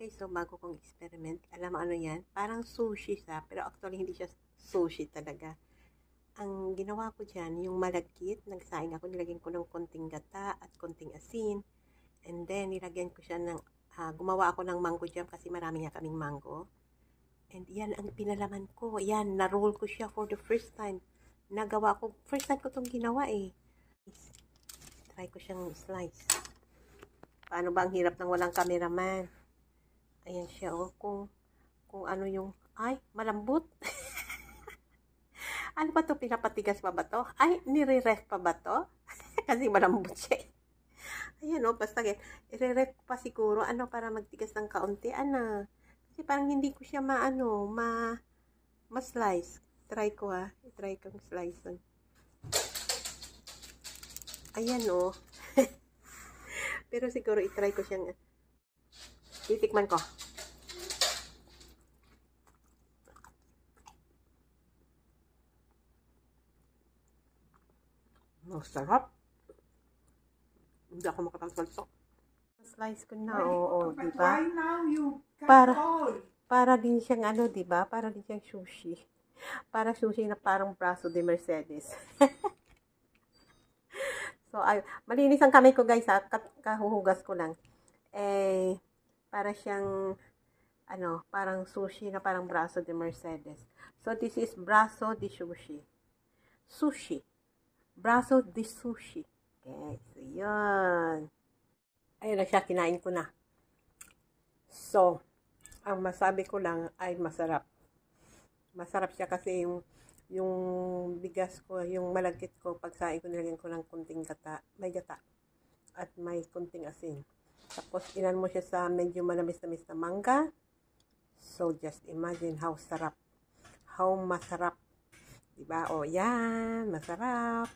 Okay, so bago kong experiment, alam mo ano yan? Parang sushi siya, pero actually hindi siya sushi talaga. Ang ginawa ko dyan, yung malagkit, nagsaing ako, nilagyan ko ng konting gata at konting asin. And then, nilagyan ko siya ng, gumawa ako ng mango jam kasi marami nga kaming mango. And yan ang pinalaman ko. Yan, na-roll ko siya for the first time. Nagawa ko, first time ko itong ginawa eh. Try ko siyang slice. Paano ba ang hirap ng walang cameraman? Ayan siya, oh. Kung ano yung, ay, malambot. Ano ba to? Pinapatigas pa ba to? Ay, nire-ref pa ba to? Kasi malambot siya. Ayan, oh, basta i-ref pa siguro, ano, para magtigas ng kaunti, ano. Kasi parang hindi ko siya ma-slice. Try ko, ha. I-try kong slice. Ayan, oh. Pero siguro i-try ko siyang, titikman ko. Sarap. Hindi ako makapagsalsok. Slice ko na, oo, diba? Para din siyang ano, diba? Para din siyang sushi. Para sushi na parang braso de Mercedes. So, ay, malinis ang kamay ko, guys, ha? Kahuhugas ko lang. Eh, para siyang, ano, parang sushi na parang braso de Mercedes. So, this is braso de sushi. Sushi. Braso de sushi. Okay, so, yun. Ayun na siya, kinain ko na. So, ang masabi ko lang ay masarap. Masarap siya kasi yung bigas ko, yung malagkit ko, pagsain ko, nilagyan ko ng kunting gata. May gata. At may kunting asin. Tapos, inan mo siya sa medyo manamis-namis na mangga. So, just imagine how sarap. How masarap. Diba? O, yan. Masarap.